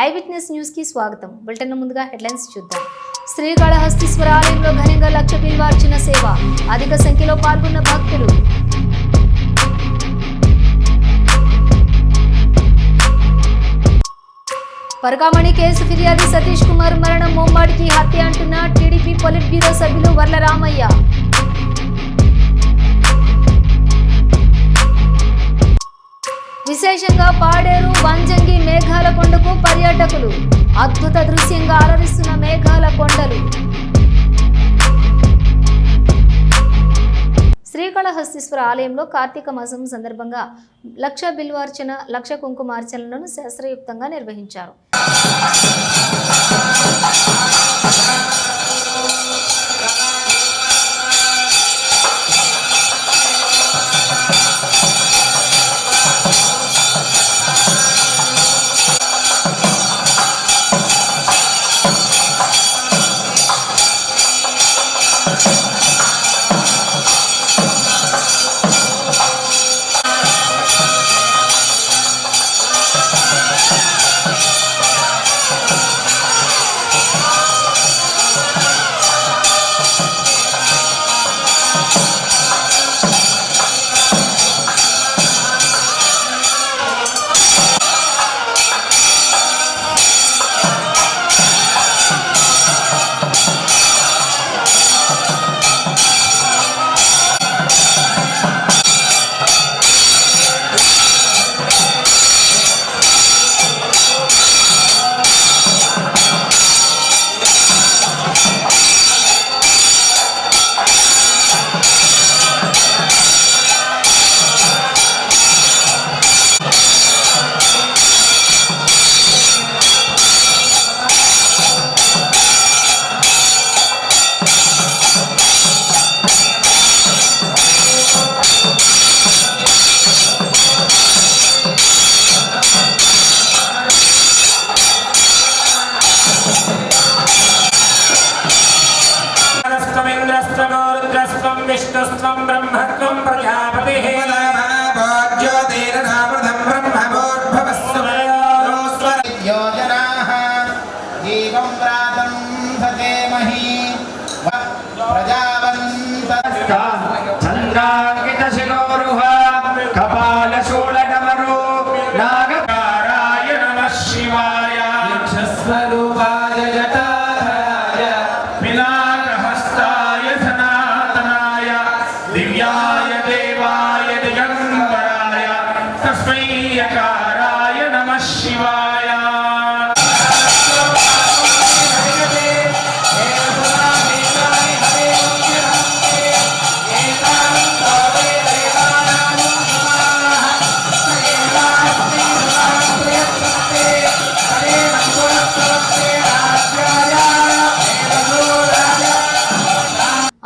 I witness news కి స్వాగతం. Bulletin ముందుగా హెడ్లైన్స్ చూద్దాం. శ్రీకాళహస్తీశ్వర ఆలయంలో ఘనంగా లక్ష బిల్వార్చన సేవ, అధిక సంఖ్యలో పాల్గొన్న భక్తులు. పరకామణి కేసు ఫిర్యాదు సతీష్ కుమార్ మరణం మోంబాడికి హత్య అంటున్న టీడీపీ పొలిట్ బ్యూరో సభ్యులు వర్ల రామయ్య. విశేషంగా పాడేరు వంజంగి మేఘాల కొండకు పర్యాటకులు. అద్భుత దృశ్యంగా అలరిస్తున్న మేఘాల కొండలు. శ్రీకాళహస్తీశ్వర ఆలయంలో కార్తీక మాసం సందర్భంగా లక్ష బిల్వార్చన, లక్ష కుంకుమార్చనలను శాస్త్రయుక్తంగా నిర్వహించారు. विष्णुस्त्वं ब्रह्मत्वं प्रजापतिः ज्योतिर्नामृतं ब्रह्मभूर्भुवस्सुर योजनाः एवं प्रातं सदेमहि प्रजावन्तः चन्द्राङ्कितशिरोरुह कपालशूलडमरो नागकाराय नमः शिवाय स्वरूपाय जटाधाय विनागहस्ताय सनातनाय दिव्याय देवाय दिगंबराय तस्मै यकाराय नमः शिवाय।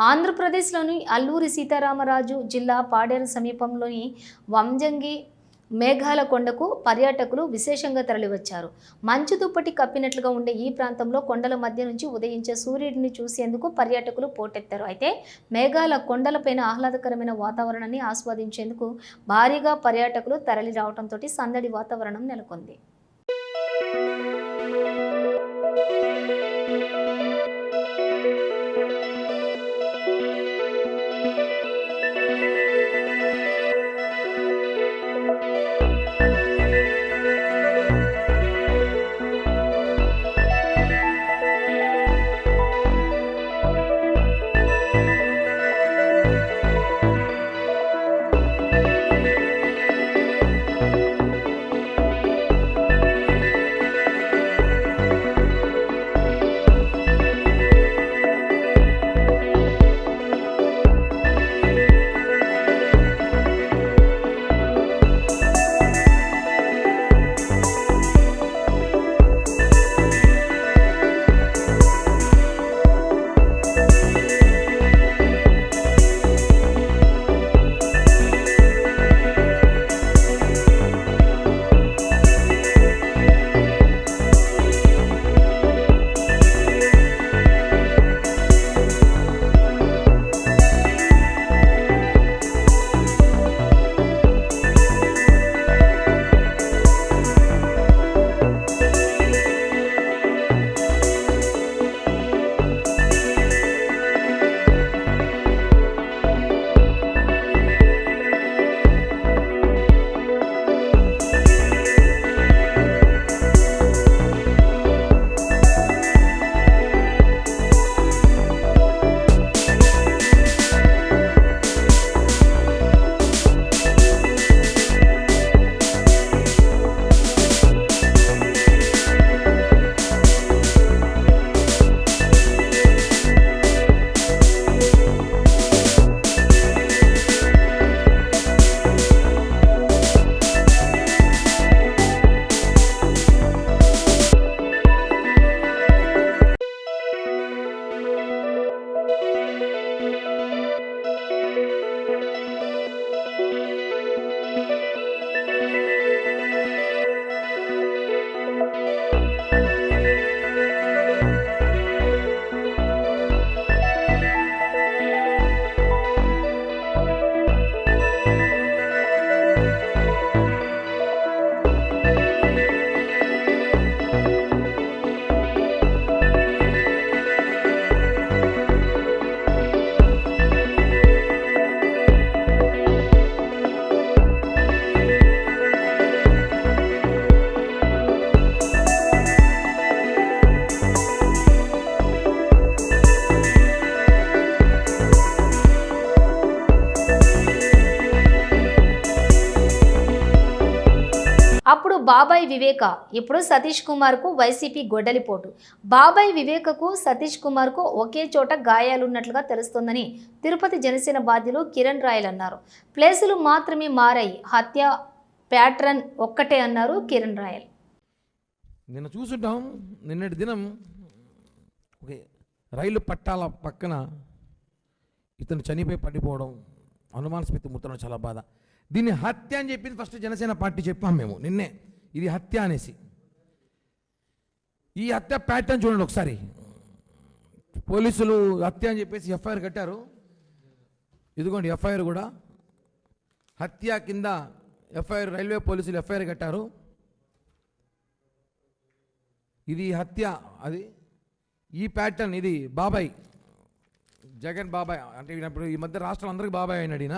ఆంధ్రప్రదేశ్లోని అల్లూరి సీతారామరాజు జిల్లా పాడేరు సమీపంలోని వంజంగి మేఘాల కొండకు పర్యాటకులు విశేషంగా తరలివచ్చారు. మంచు దుప్పటి కప్పినట్లుగా ఉండే ఈ ప్రాంతంలో కొండల మధ్య నుంచి ఉదయించే సూర్యుడిని చూసేందుకు పర్యాటకులు పోటెత్తారు. అయితే మేఘాల కొండలపైన ఆహ్లాదకరమైన వాతావరణాన్ని ఆస్వాదించేందుకు భారీగా పర్యాటకులు తరలి రావడంతో సందడి వాతావరణం నెలకొంది. బాబాయ్ వివేక, ఇప్పుడు సతీష్ కుమార్కు వైసీపీ గొడ్డలిపోటు. బాబాయ్ వివేకకు సతీష్ కుమార్కు ఒకే చోట గాయాలున్నట్లుగా తెలుస్తోందని తిరుపతి జనసేన బాధ్యులు కిరణ్ రాయల్ అన్నారు. ప్లేసులు మాత్రమే మారాయి, హత్య ప్యాట్రన్ ఒక్కటే అన్నారు కిరణ్ రాయల్. నిన్న చూసుంటాం, నిన్నటి దినం ఓకే రైలు పట్టాల పక్కన ఇతను చనిపోయి పడిపోవడం, అనుమానాస్పద మృతం, చాలా బాధ. దీన్ని హత్య అని చెప్పింది ఫస్ట్ జనసేన పార్టీ చెప్పాం మేము నిన్నే, ఇది హత్య అనేసి. ఈ హత్య ప్యాటర్న్ చూడండి ఒకసారి. పోలీసులు హత్య అని చెప్పేసి ఎఫ్ఐఆర్ కట్టారు. ఇదిగోండి ఎఫ్ఐఆర్ కూడా హత్య కింద ఎఫ్ఐఆర్, రైల్వే పోలీసులు ఎఫ్ఐఆర్ కట్టారు. ఇది హత్య, అది ఈ ప్యాటర్న్. ఇది బాబాయ్, జగన్ బాబాయ్ అంటే ఇప్పుడు ఈ మధ్య రాష్ట్రం అందరికీ బాబాయ్ అయినాడు ఈయన.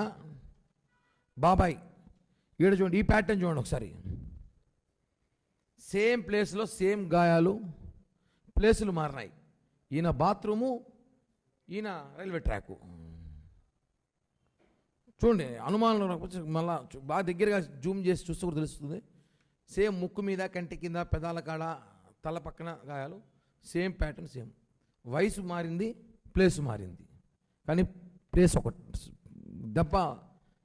బాబాయ్ ఈడ చూడండి, ఈ ప్యాటర్న్ చూడండి ఒకసారి. సేమ్ ప్లేస్లో సేమ్ గాయాలు, ప్లేసులు మారినాయి. ఈయన బాత్రూము, ఈయన రైల్వే ట్రాకు. చూడండి అనుమానంలో మళ్ళా బాగా దగ్గరగా జూమ్ చేసి చూస్తే కూడా తెలుస్తుంది. సేమ్ ముక్కు మీద, కంటి కింద, పెదాల కాడ, తల పక్కన గాయాలు, సేమ్ ప్యాటర్న్, సేమ్. వయసు మారింది, ప్లేస్ మారింది, కానీ ప్లేస్ ఒక దెబ్బ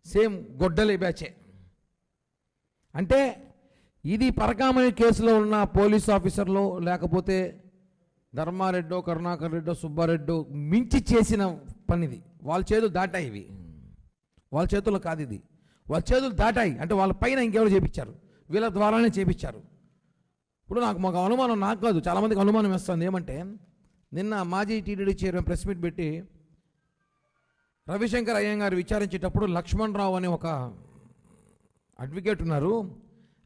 సేమ్ గొడ్డలి బ్యాచే. అంటే ఇది పరకామణి కేసులో ఉన్న పోలీస్ ఆఫీసర్లు, లేకపోతే ధర్మారెడ్డో, కరుణాకర్ రెడ్డో, సుబ్బారెడ్డో మించి చేసిన పనిది. వాళ్ళ చేతులు దాటాయి, ఇవి వాళ్ళ చేతుల్లో కాదు, ఇది వాళ్ళ చేతులు దాటాయి. అంటే వాళ్ళ పైన ఇంకెవరు చేపించారు, వీళ్ళ ద్వారానే చేపించారు. ఇప్పుడు మాకు అనుమానం, నాకు కాదు చాలామందికి అనుమానం వేస్తుంది. ఏమంటే నిన్న మాజీ టీటీడీ చైర్మన్ ప్రెస్ మీట్ పెట్టి రవిశంకర్ అయ్యంగారు విచారించేటప్పుడు లక్ష్మణ్ రావు అనే ఒక అడ్వకేట్ ఉన్నారు,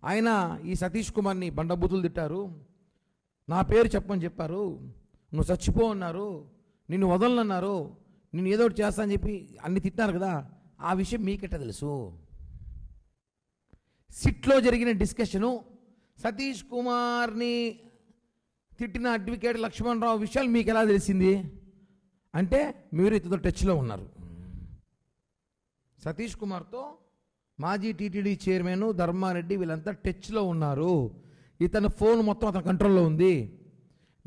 ఆయన ఈ సతీష్ కుమార్ని బండబూతులు తిట్టారు, నా పేరు చెప్పని చెప్పారు, నువ్వు చచ్చిపో అన్నారు, నిన్ను వదలనన్నారు, నిన్ను ఏదో ఒకటి చేస్తా అని చెప్పి అన్ని తిట్టారు కదా. ఆ విషయం మీకెట్ట తెలుసు? సిట్లో జరిగిన డిస్కషను, సతీష్ కుమార్ని తిట్టిన అడ్వకేట్ లక్ష్మణ్ రావు విషయాలు మీకు ఎలా తెలిసింది అంటే మీరు ఇతతో టచ్లో ఉన్నారు. సతీష్ కుమార్తో మాజీ టీటీడీ చైర్మన్ ధర్మారెడ్డి వీళ్ళంతా టచ్లో ఉన్నారు. ఇతని ఫోన్ మొత్తం అతని కంట్రోల్లో ఉంది.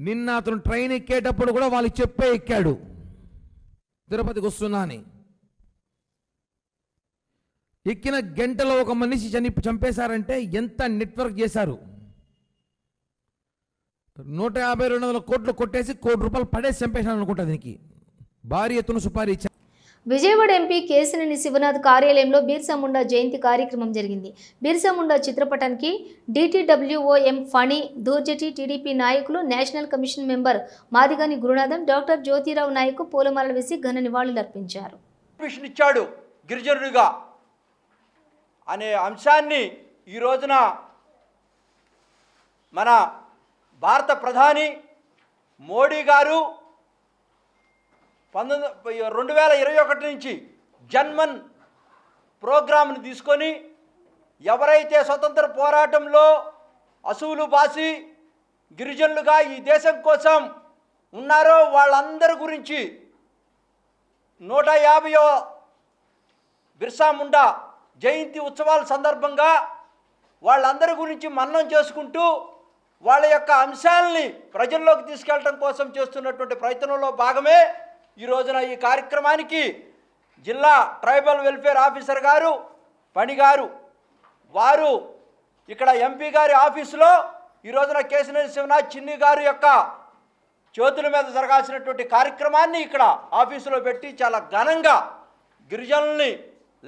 నిన్న అతను ట్రైన్ ఎక్కేటప్పుడు కూడా వాళ్ళకి చెప్పే ఎక్కాడు తిరుపతికి వస్తున్నా అని. ఎక్కిన గంటలో ఒక మనిషి చంపేశారంటే ఎంత నెట్వర్క్ చేశారు. 150-200 కోట్లు కొట్టేసి ₹1 కోటి పడేసి చంపేశాను అనుకుంటా. దీనికి భారీ ఎత్తున సుపారీ ఇచ్చారు. విజయవాడ ఎంపీ కేశినేని శివనాథ్ కార్యాలయంలో బిర్సా ముండా జయంతి కార్యక్రమం జరిగింది. బిర్సా ముండా చిత్రపటానికి DTWOM ఫణి, దూర్జటి టీడీపీ నాయకులు, national commission member Madigani Gurunatham, doctor Jyotirao Nayak పూలమాలలు వేసి ఘన నివాళులర్పించారు. ఇచ్చాడు గిరిజనుడిగా అనే అంశాన్ని ఈ రోజున మన భారత ప్రధాని మోడీ గారు 2021 నుంచి జన్మన్ ప్రోగ్రాంను తీసుకొని ఎవరైతే స్వతంత్ర పోరాటంలో అసువులు బాసి గిరిజనులుగా ఈ దేశం కోసం ఉన్నారో వాళ్ళందరి గురించి 150వ బిర్సా ముండా జయంతి ఉత్సవాల సందర్భంగా వాళ్ళందరి గురించి మననం చేసుకుంటూ వాళ్ళ యొక్క అంశాలని ప్రజల్లోకి తీసుకెళ్ళడం కోసం చేస్తున్నటువంటి ప్రయత్నంలో భాగమే ఈ రోజున ఈ కార్యక్రమానికి జిల్లా ట్రైబల్ వెల్ఫేర్ ఆఫీసర్ గారు పణి గారు వారు ఇక్కడ ఎంపీ గారి ఆఫీసులో ఈ రోజున కేశినేని శివనాథ్ చిన్ని గారి యొక్క చేతుల మీద జరగాల్సినటువంటి కార్యక్రమాన్ని ఇక్కడ ఆఫీసులో పెట్టి చాలా ఘనంగా గిరిజనుల్ని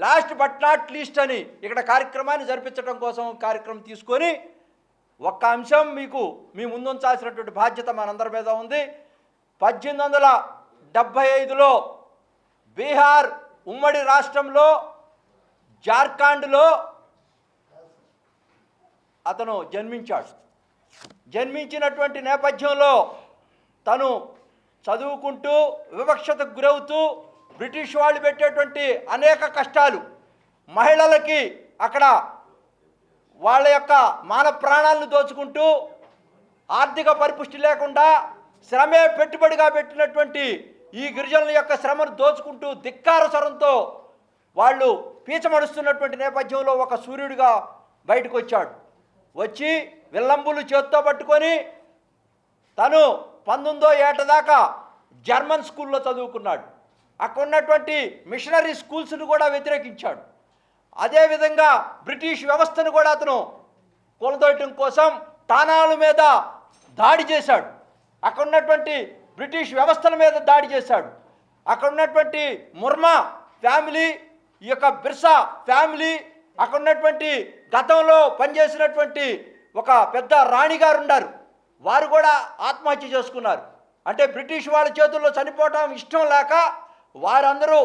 లాస్ట్ బట్ నాట్ లీస్ట్ అని ఇక్కడ కార్యక్రమాన్ని జరిపించడం కోసం కార్యక్రమం తీసుకొని ఒక్క అంశం మీకు మీ ముందుంచాల్సినటువంటి బాధ్యత మనందరి మీద ఉంది. 1875లో బీహార్ ఉమ్మడి రాష్ట్రంలో జార్ఖండ్లో అతను జన్మించాడు. జన్మించినటువంటి నేపథ్యంలో తను చదువుకుంటూ వివక్షతకు గురవుతూ బ్రిటిష్ వాళ్ళు పెట్టేటువంటి అనేక కష్టాలు, మహిళలకి అక్కడ వాళ్ళ యొక్క మాన ప్రాణాలను దోచుకుంటూ ఆర్థిక పరిపుష్టి లేకుండా శ్రమే పెట్టుబడిగా పెట్టినటువంటి ఈ గిరిజనుల యొక్క శ్రమను దోచుకుంటూ ధిక్కార స్వరంతో వాళ్ళు పీచమడుస్తున్నటువంటి నేపథ్యంలో ఒక సూర్యుడిగా బయటకు వచ్చాడు. వచ్చి విల్లంబులు చేత్తో పట్టుకొని తను 19వ ఏట దాకా జర్మన్ స్కూల్లో చదువుకున్నాడు. అక్కడ ఉన్నటువంటి మిషనరీ స్కూల్స్ను కూడా వ్యతిరేకించాడు. అదేవిధంగా బ్రిటిష్ వ్యవస్థను కూడా అతను కూలదోయటం కోసం తానాల మీద దాడి చేశాడు. అక్కడ ఉన్నటువంటి బ్రిటిష్ వ్యవస్థల మీద దాడి చేశాడు. అక్కడ ఉన్నటువంటి ముర్మా ఫ్యామిలీ, ఈ యొక్క బిర్సా ఫ్యామిలీ, అక్కడ ఉన్నటువంటి గతంలో పనిచేసినటువంటి ఒక పెద్ద రాణిగారు ఉన్నారు, వారు కూడా ఆత్మహత్య చేసుకున్నారు. అంటే బ్రిటిష్ వాళ్ళ చేతుల్లో చనిపోవటం ఇష్టం లేక వారందరూ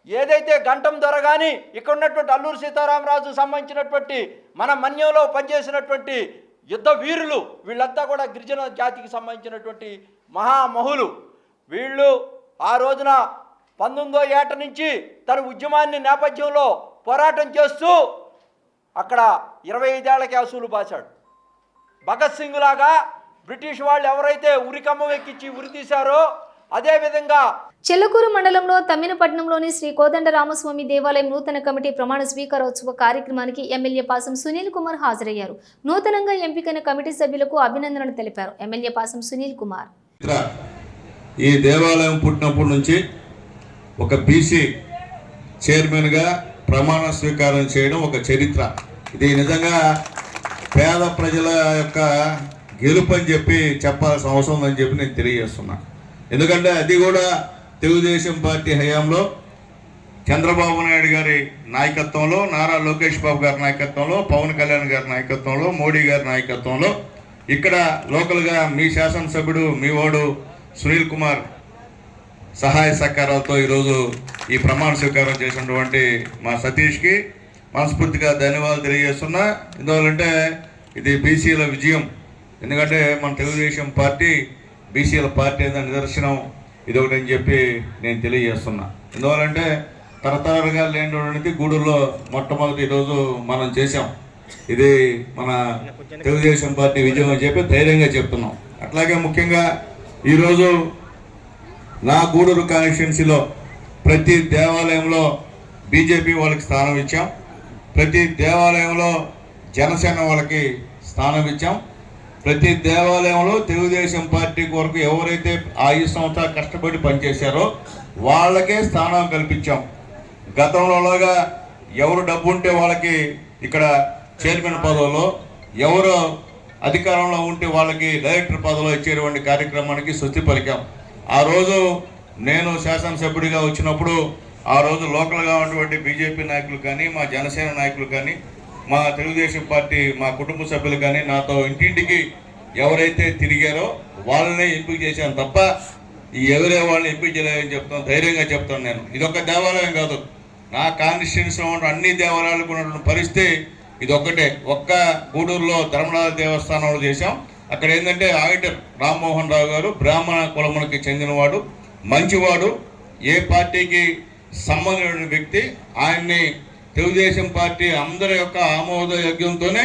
ఏదైతే గంటం దొర కానీ ఇక్కడ ఉన్నటువంటి అల్లూరి సీతారామరాజు సంబంధించినటువంటి మన మన్యంలో పనిచేసినటువంటి యుద్ధ వీరులు వీళ్ళంతా కూడా గిరిజన జాతికి సంబంధించినటువంటి మహామహులు. వీళ్ళు ఆ రోజున 19వ ఏట నుంచి తన ఉద్యమాన్ని నేపథ్యంలో పోరాటం చేస్తూ అక్కడ 25 ఏళ్లకి అసూలు బాశాడు. భగత్ సింగ్ లాగా బ్రిటిష్ వాళ్ళు ఎవరైతే ఉరికమ్మ ఎక్కించి ఉరి తీశారో అదేవిధంగా చెల్లకూరు మండలంలో తమ్మినపట్నంలోని శ్రీ కోదండరామస్వామి దేవాలయం నూతన కమిటీ ప్రమాణ స్వీకారోత్సవ కార్యక్రమానికి ఎమ్మెల్యే పాసం సునీల్ కుమార్ హాజరయ్యారు. నూతనంగా ఎంపికైన కమిటీ సభ్యులకు అభినందనలు తెలిపారు ఎమ్మెల్యే పాసం సునీల్ కుమార్. ఈ దేవాలయం పుట్టినప్పటి నుంచి ఒక బీసీ చైర్మన్గా ప్రమాణ స్వీకారం చేయడం ఒక చరిత్ర. ఇది నిజంగా పేద ప్రజల యొక్క గెలుపు అని చెప్పి చెప్పాల్సిన అవసరం ఉందని చెప్పి నేను తెలియజేస్తున్నా. ఎందుకంటే అది కూడా తెలుగుదేశం పార్టీ హయాంలో చంద్రబాబు నాయుడు గారి నాయకత్వంలో, నారా లోకేష్ బాబు గారి నాయకత్వంలో, పవన్ కళ్యాణ్ గారి నాయకత్వంలో, మోడీ గారి నాయకత్వంలో ఇక్కడ లోకల్గా మీ శాసనసభ్యుడు మీ వాడు సునీల్ కుమార్ సహాయ సహకారాలతో ఈరోజు ఈ ప్రమాణ స్వీకారం చేసినటువంటి మా సతీష్కి మనస్ఫూర్తిగా ధన్యవాదాలు తెలియజేస్తున్నా. ఎందువల్లంటే ఇది బీసీల విజయం. ఎందుకంటే మన తెలుగుదేశం పార్టీ బీసీల పార్టీ అనే నిదర్శనం ఇది ఒకటి అని చెప్పి నేను తెలియజేస్తున్నా. ఎందువల్లంటే తరతరాలుగా లేనిటువంటి గూడూరులో మొట్టమొదటి ఈరోజు మనం చేసాం. ఇది మన తెలుగుదేశం పార్టీ విజయం అని చెప్పి ధైర్యంగా చెప్తున్నాం. అట్లాగే ముఖ్యంగా ఈరోజు నా గూడూరు కాన్స్టిట్యున్సీలో ప్రతి దేవాలయంలో బీజేపీ వాళ్ళకి స్థానం ఇచ్చాం, ప్రతి దేవాలయంలో జనసేన వాళ్ళకి స్థానం ఇచ్చాం, ప్రతి దేవాలయంలో తెలుగుదేశం పార్టీ కొరకు ఎవరైతే 5 సంవత్సరాలు కష్టపడి పనిచేశారో వాళ్ళకే స్థానం కల్పించాం. గతంలోలాగా ఎవరు డబ్బు ఉంటే వాళ్ళకి ఇక్కడ చైర్మన్ పదవులో, ఎవరు అధికారంలో ఉంటే వాళ్ళకి డైరెక్టర్ పదవిలో ఇచ్చేటువంటి కార్యక్రమానికి స్వస్తి పలికాం. ఆ రోజు నేను శాసనసభ్యుడిగా వచ్చినప్పుడు ఆ రోజు లోకల్గా ఉన్నటువంటి బీజేపీ నాయకులు కానీ, మా జనసేన నాయకులు కానీ, మా తెలుగుదేశం పార్టీ మా కుటుంబ సభ్యులు కానీ నాతో ఇంటింటికి ఎవరైతే తిరిగారో వాళ్ళనే ఎంపిక చేశాను తప్ప ఈ ఎవరే వాళ్ళని ఎంపిక చేయలేదని చెప్తాను, ధైర్యంగా చెప్తాను. నేను ఇదొక దేవాలయం కాదు, నా కాన్స్టిట్యున్సీలో ఉన్న అన్ని దేవాలయాలకు ఉన్నటువంటి పరిస్థితి ఇదొక్కటే. ఒక్క గూడూరులో ధర్మరాజ దేవస్థానంలో చేశాం. అక్కడ ఏంటంటే ఆడిటర్ రామ్మోహన్ రావు గారు బ్రాహ్మణ కులములకి చెందినవాడు, మంచివాడు, ఏ పార్టీకి సంబంధించిన వ్యక్తి. ఆయన్ని తెలుగుదేశం పార్టీ అందరి యొక్క ఆమోదయోగ్యంతోనే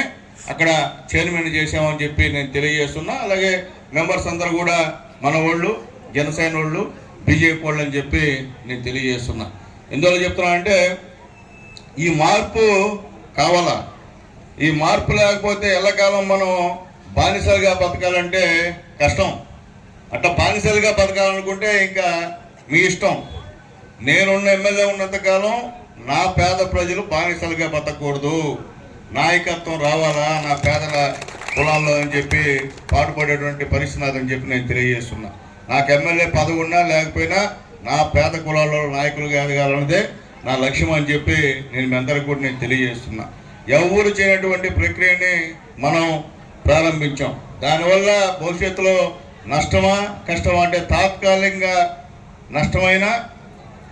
అక్కడ చైర్మన్ చేశామని చెప్పి నేను తెలియజేస్తున్నా. అలాగే మెంబర్స్ అందరూ కూడా మన వాళ్ళు, జనసేన వాళ్ళు, బీజేపీ వాళ్ళు అని చెప్పి నేను తెలియజేస్తున్నా. ఎందువల్ల చెప్తున్నా అంటే ఈ మార్పు కావాలా. ఈ మార్పు లేకపోతే ఎల్లకాలం మనం బానిసలుగా బతకాలంటే కష్టం. అట్లా బానిసలుగా బతకాలనుకుంటే ఇంకా మీ ఇష్టం. నేనున్న ఎమ్మెల్యే ఉన్నంతకాలం నా పేద ప్రజలు బానిసలుగా బతకూడదు, నాయకత్వం రావాలా నా పేదల కులాల్లో అని చెప్పి పాటుపడేటువంటి పరిస్థితి అని చెప్పి నేను తెలియజేస్తున్నా. నాకు ఎమ్మెల్యే పదవి ఉన్నా లేకపోయినా నా పేద కులాల్లో నాయకులుగా ఎదగాలన్నదే నా లక్ష్యం అని చెప్పి నేను మీ అందరికీ కూడా నేను తెలియజేస్తున్నా. ఎవరు చేయనటువంటి ప్రక్రియని మనం ప్రారంభించాం. దానివల్ల భవిష్యత్తులో నష్టమా కష్టమా అంటే తాత్కాలికంగా నష్టమైన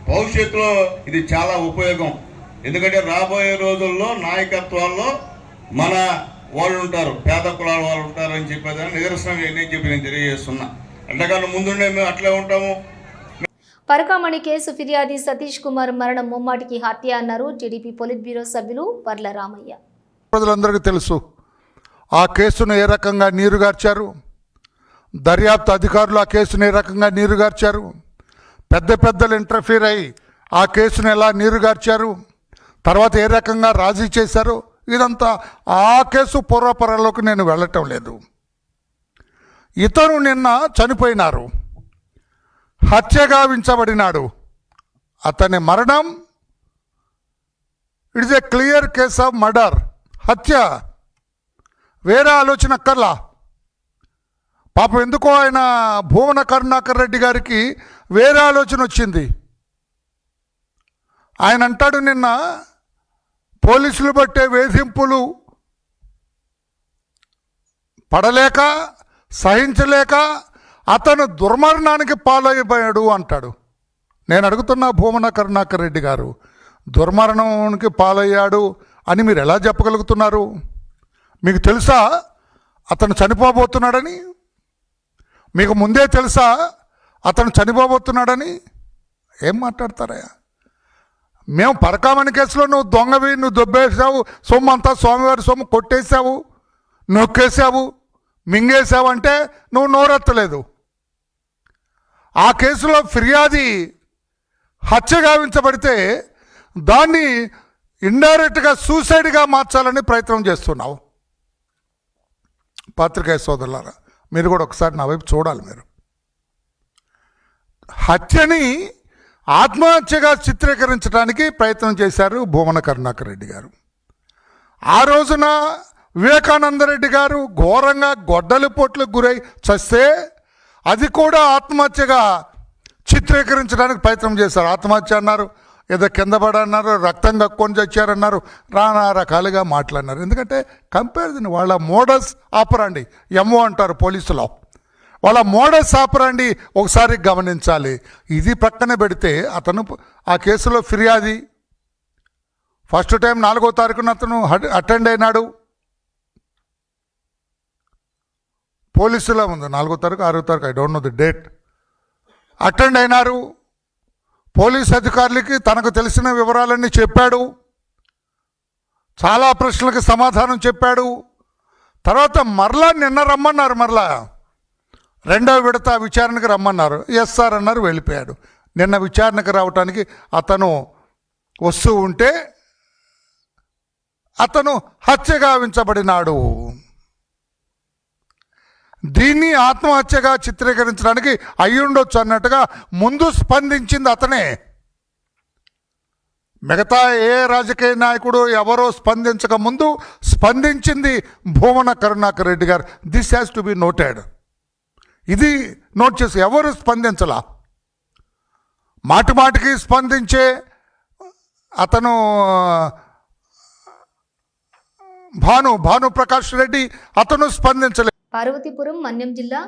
భవిష్యత్తులో ఇది చాలా ఉపయోగం. ఎందుకంటే రాబోయే రోజుల్లో నాయకత్వాల్లో మన వాళ్ళు ఉంటారు, పేద కులాల వాళ్ళు ఉంటారు అని చెప్పేదాన్ని నిదర్శనం ఏంటి అని చెప్పి నేను తెలియజేస్తున్నా. అంతకన్నా ముందుండే మేము అట్లే ఉంటాము. పరకామణి కేసు ఫిర్యాది సతీష్ కుమార్ మరణం ముమ్మాటికి హత్య అన్నారు టీడీపీ పొలిట్ బ్యూరో సభ్యులు వర్ల రామయ్య. ప్రజలందరికీ తెలుసు ఆ కేసును ఏ రకంగా నీరుగార్చారు, దర్యాప్తు అధికారులు ఆ కేసును ఏ రకంగా నీరుగార్చారు, పెద్దలు ఇంటర్ఫీర్ అయ్యి ఆ కేసును ఎలా నీరుగార్చారు, తర్వాత ఏ రకంగా రాజీ చేశారో ఇదంతా ఆ కేసు పూర్వపరాల్లోకి నేను వెళ్ళటం లేదు. ఇతను నిన్న చనిపోయినారు, హత్య గావించబడినాడు. అతని మరణం it is a clear case of murder, హత్య, వేరే ఆలోచన అక్కర్లా. పాపం ఎందుకో ఆయన భూమన కరుణాకర్ రెడ్డి గారికి వేరే ఆలోచన వచ్చింది. ఆయన అంటాడు, నిన్న పోలీసులు బట్టే వేధింపులు పడలేక సహించలేక అతను దుర్మరణానికి పాలైపోయాడు అంటాడు. నేను అడుగుతున్నా భూమన కరుణాకర్ రెడ్డి గారు, దుర్మరణానికి పాలయ్యాడు అని మీరు ఎలా చెప్పగలుగుతున్నారు? మీకు తెలుసా అతను చనిపోబోతున్నాడని? మీకు ముందే తెలుసా అతను చనిపోబోతున్నాడని? ఏం మాట్లాడతారా? మేము పరకామణి కేసులో నువ్వు దొంగవి, నువ్వు దొబ్బేసావు, సొమ్ము అంతా స్వామివారి సొమ్ము కొట్టేసావు, నొక్కేసావు, మింగేసావు అంటే నువ్వు నోరెత్తలేదు. ఆ కేసులో ఫిర్యాది హత్య గావించబడితే దాన్ని ఇండైరెక్ట్గా సూసైడ్గా మార్చాలని ప్రయత్నం చేస్తున్నావు. పాత్రికేయ సోదరులారా, మీరు కూడా ఒకసారి నా వైపు చూడాలి. మీరు హత్యని ఆత్మహత్యగా చిత్రీకరించడానికి ప్రయత్నం చేశారు భూమన కరుణాకర్ రెడ్డి గారు. ఆ రోజున వివేకానందరెడ్డి గారు ఘోరంగా గొడ్డలి పోట్లకు గురై చస్తే అది కూడా ఆత్మహత్యగా చిత్రీకరించడానికి ప్రయత్నం చేశారు. ఆత్మహత్య అన్నారు, ఏదో కింద పడన్నారు, రక్తం కక్కుని చచ్చారన్నారు, నానా రకాలుగా మాట్లాడినారు. ఎందుకంటే కంపారిజన్, వాళ్ళ మోడస్ ఆపరాండి, ఎంఓ అంటారు పోలీసులో, వాళ్ళ మోడస్ ఆపరాండి ఒకసారి గమనించాలి. ఇది ప్రక్కన పెడితే అతను ఆ కేసులో ఫిర్యాది ఫస్ట్ టైం 4వ తారీఖున అతను అటెండ్ అయినాడు. పోలీసులో ఉంది 4వ తారీఖు 6వ తారీఖు, I don't know the date. Attend అయినారు. పోలీస్ అధికారులకి తనకు తెలిసిన వివరాలన్నీ చెప్పాడు, చాలా ప్రశ్నలకు సమాధానం చెప్పాడు. తర్వాత మరలా నిన్న రమ్మన్నారు, మరలా 2వ విడత విచారణకు రమ్మన్నారు. ఎస్ సార్ అన్నారు, వెళ్ళిపోయాడు. నిన్న విచారణకు రావటానికి అతను వస్తూ ఉంటే అతను హత్య గావించబడినాడు. దీన్ని ఆత్మహత్యగా చిత్రీకరించడానికి అయ్యుండొచ్చు అన్నట్టుగా ముందు స్పందించింది అతనే. మిగతా ఏ రాజకీయ నాయకుడు ఎవరో స్పందించక ముందు స్పందించింది భూమన కరుణాకర్ రెడ్డి గారు. This has to be noted. ఇది నోట్ చేసి ఎవరు స్పందించలా. మాటి మాటికి స్పందించే అతను భానుప్రకాష్ రెడ్డి, అతను స్పందించలేదు. పార్వతీపురం మన్యం జిల్లా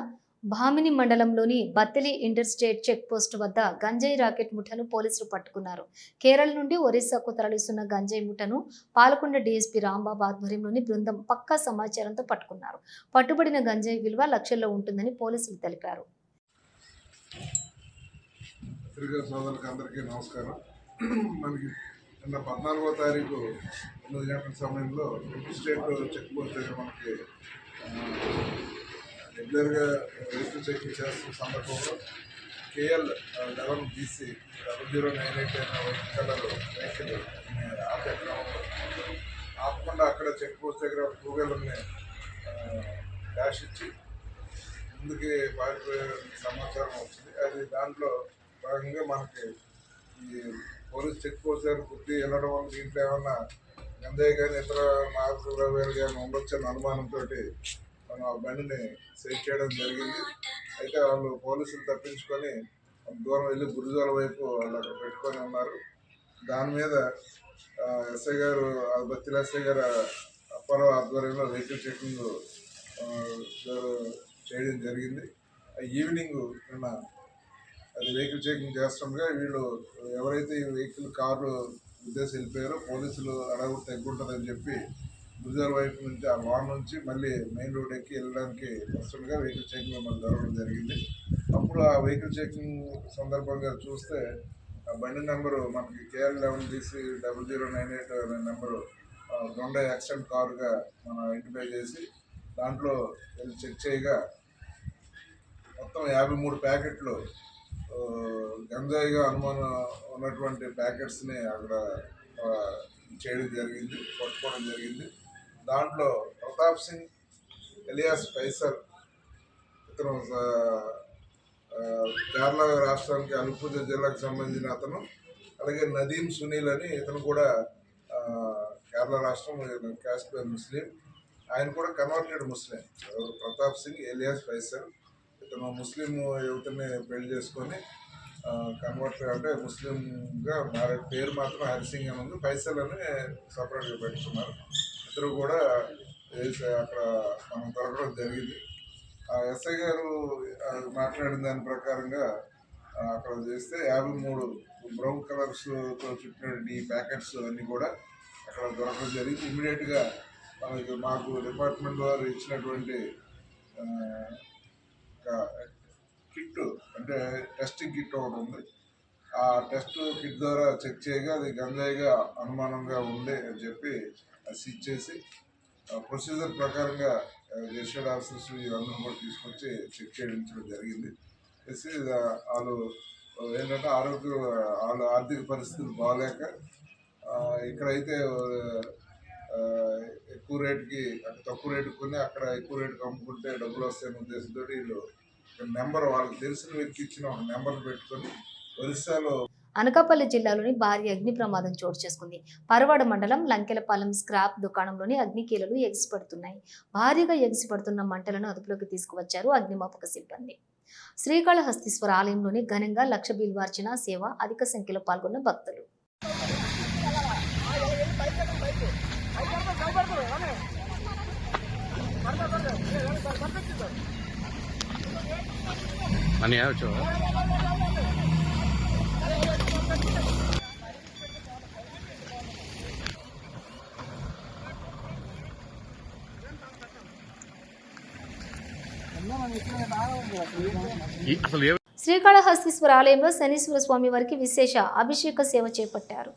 భామిని మండలంలోని బత్తెలి ఇంటర్స్టేట్ చెక్ పోస్ట్ వద్ద గంజాయి రాకెట్ ముఠను పోలీసులు పట్టుకున్నారు. కేరళ నుండి ఒరిస్సాకు తరలిస్తున్న గంజాయి ముఠను పాలకొండ డీఎస్పీ రాంబాబు ఆధ్వర్యంలోని బృందం పక్కా సమాచారంతో పట్టుకున్నారు. పట్టుబడిన గంజాయి విలువ లక్షల్లో ఉంటుందని పోలీసులు తెలిపారు. అందరికీ నమస్కారం. మనకి నిన్న 14వ తారీఖు 9 గంటల సమయంలో ఇంటర్స్టేట్ చెక్ పోస్ట్ దగ్గర మనకి రెగ్యులర్గా వెహికల్ చెకింగ్ చేస్తున్న సందర్భంలో KL 11BC 0098 అయిన వైట్ కలర్ వెహికల్ ఆపకుండా అక్కడ చెక్ పోస్ట్ దగ్గర 2 వీలర్ని డాష్ ఇచ్చి ముందుకి పారిపోయే సమాచారం వచ్చింది. అది దాంట్లో భాగంగా మనకి ఈ పోలీస్ చెక్ పోస్ట్ దగ్గర బుద్ధి వెళ్ళడం వల్ల దీంట్లో ఏమన్నా గంజాయి కానీ ఇతర మాదక ద్రవ్యాలు కానీ ఉండొచ్చన్న అనుమానంతో మనం ఆ బండిని సీజ్ చేయడం జరిగింది. అయితే వాళ్ళు పోలీసులు తప్పించుకొని దూరం వెళ్ళి గురుజాల వైపు వాళ్ళు అక్కడ పెట్టుకొని ఉన్నారు. దాని మీద ఎస్ఐ గారు, బత్తిల ఎస్ఐ గారు అప్పారావు ఆధ్వర్యంలో వెహికల్ చెకింగ్ చేయడం జరిగింది. ఈవినింగ్ నిన్న అది వెహికల్ చెకింగ్ చేస్తుండగా వీళ్ళు ఎవరైతే ఈ వెహికల్ కారు ఉద్దేశం వెళ్ళిపోయారో పోలీసులు అడవుడు తగ్గుంటుందని చెప్పి గురుజాల వైపు నుంచి ఆ లాన్ నుంచి మళ్ళీ మెయిన్ రోడ్ ఎక్కి వెళ్ళడానికి వస్తుండగా వెహికల్ చెకింగ్ మనకు జరగడం జరిగింది. అప్పుడు ఆ వెహికల్ చెకింగ్ సందర్భంగా చూస్తే ఆ బండి నెంబరు మనకి KL 11BC 0098 అనే నెంబరు దొండ యాక్సిడెంట్ కారుగా మనం ఐడెంటిఫై చేసి దాంట్లో వెళ్ళి చెక్ చేయగా మొత్తం 53 ప్యాకెట్లు గంజాయిగా అనుమానం ఉన్నటువంటి ప్యాకెట్స్ని అక్కడ చేయడం జరిగింది, పట్టుకోవడం జరిగింది. దాంట్లో ప్రతాప్ సింగ్ ఎలియాస్ ఫైసల్, ఇతను కేరళ రాష్ట్రానికి అల్పూజ జిల్లాకు సంబంధించిన అతను. అలాగే నదీం సునీల్ అని ఇతను కూడా కేరళ రాష్ట్రం, క్యాస్ట్ ముస్లిం. ఆయన కూడా కన్వర్టెడ్ ముస్లిం. ప్రతాప్ సింగ్ ఎలియాస్ ఫైసల్ ఇతను ముస్లిం యువతని పెళ్లి చేసుకొని కన్వర్ట్ అంటే ముస్లింగా మారే. పేరు మాత్రం హరిసింగ్ అని ఉంది, ఫైసల్ అని సపరేట్గా పెట్టుకున్నారు. ఇద్దరు కూడా అక్కడ మనం దొరకడం జరిగింది. ఎస్ఐ గారు మాట్లాడిన దాని ప్రకారంగా అక్కడ చేస్తే 53 బ్రౌన్ కలర్స్తో చుట్టిన ఈ ప్యాకెట్స్ అన్నీ కూడా అక్కడ దొరకడం జరిగింది. ఇమ్మీడియట్గా మాకు డిపార్ట్మెంట్ వారు ఇచ్చినటువంటి కిట్, అంటే టెస్టింగ్ కిట్ ఒకటి ఉంది. ఆ టెస్ట్ కిట్ ద్వారా చెక్ చేయగా అది గంజాయిగా అనుమానంగా ఉంది అని చెప్పి అది సీజ్ చేసి ప్రొసీజర్ ప్రకారంగా రిజిస్టర్డ్ ఆఫీసర్స్ వీళ్ళందరూ కూడా తీసుకొచ్చి చెక్ చేయించడం జరిగింది. చేసి వాళ్ళు ఏంటంటే వాళ్ళు ఆర్థిక పరిస్థితులు బాగాలేక ఇక్కడైతే ఎక్కువ రేటుకి, తక్కువ రేటుకి కొని అక్కడ ఎక్కువ రేటుకి అమ్ముకుంటే డబ్బులు వస్తాయనే ఉద్దేశంతో వీళ్ళు నెంబర్, వాళ్ళకి తెలిసిన వ్యక్తి ఇచ్చిన ఒక నెంబర్ పెట్టుకొని ఒరిస్సాలో. అనకాపల్లి జిల్లాలోని భారీ అగ్ని ప్రమాదం చోటు చేసుకుంది. పరవాడ మండలం లంకెలపాలెం స్క్రాప్ దుకాణంలోని అగ్నికీలలు ఎగిసిపడుతున్నాయి. భారీగా ఎగిసిపడుతున్న మంటలను అదుపులోకి తీసుకువచ్చారు అగ్నిమాపక సిబ్బంది. శ్రీకాళహస్తీశ్వర ఆలయంలోని ఘనంగా 1,00,000 బిల్వార్చన సేవ, అధిక సంఖ్యలో పాల్గొన్న భక్తులు. శ్రీకాళహస్తీశ్వర ఆలయంలో శనీశ్వర స్వామి వారికి విశేష అభిషేక సేవ చేపట్టారు.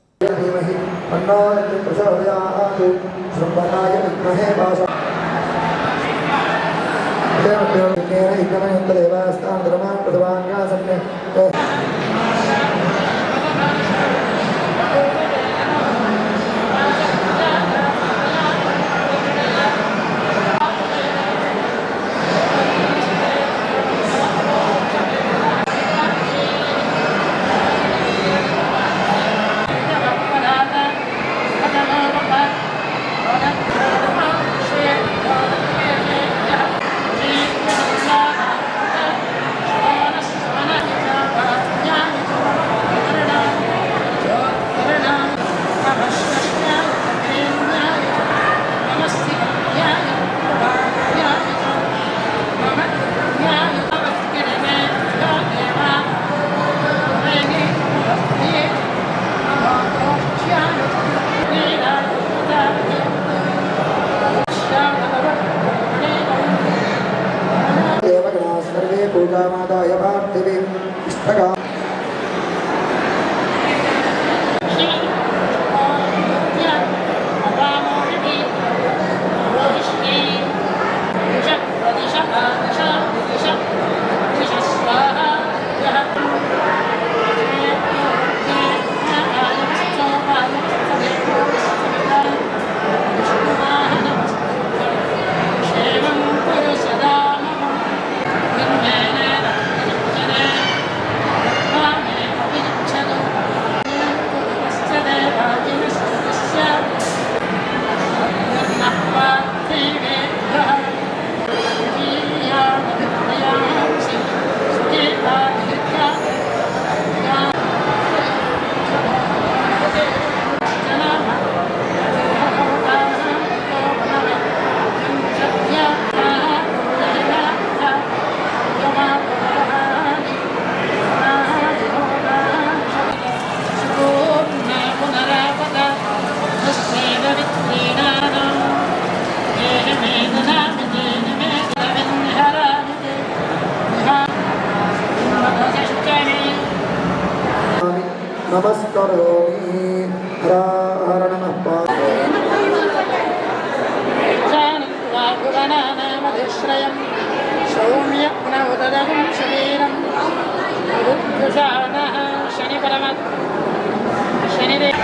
నమస్కరోమి హర నమః పార్వనామధిశ్రయం సౌమ్య గుణోదరం శరీరం శని పరమ శనిదేవ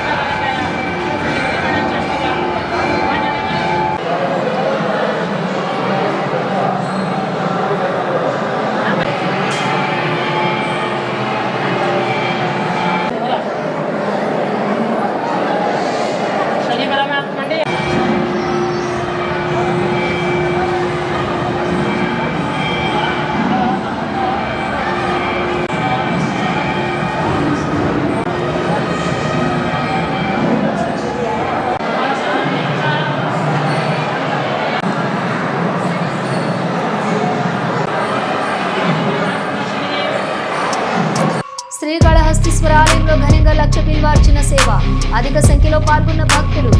వెంకటేశ్వర ఆలయంలో ఘనంగా లక్ష బిల్వార్చన సేవ. అధిక సంఖ్యలో పాల్గొన్న భక్తులు.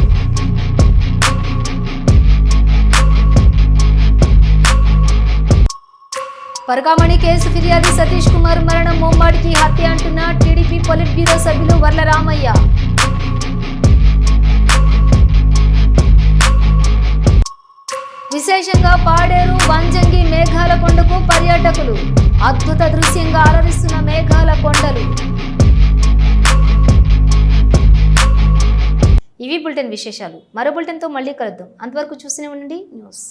పరకామణి కేసు ఫిర్యాదు సతీష్ కుమార్ మరణం మోంబాడికి హత్య అంటున్న టీడీపీ పొలిట్ బ్యూరో సభ్యులు వర్ల రామయ్య. విశేషంగా పాడేరు వంజంగి మేఘాల కొండకు పర్యాటకులు. అద్భుత దృశ్యంగా అలరిస్తున్న మేఘాల కొండలు. ఇవి బులెటిన్ విశేషాలు. మరో బులెటిన్తో మళ్ళీ కలుద్దాం. అంతవరకు చూస్తూనే ఉండండి న్యూస్.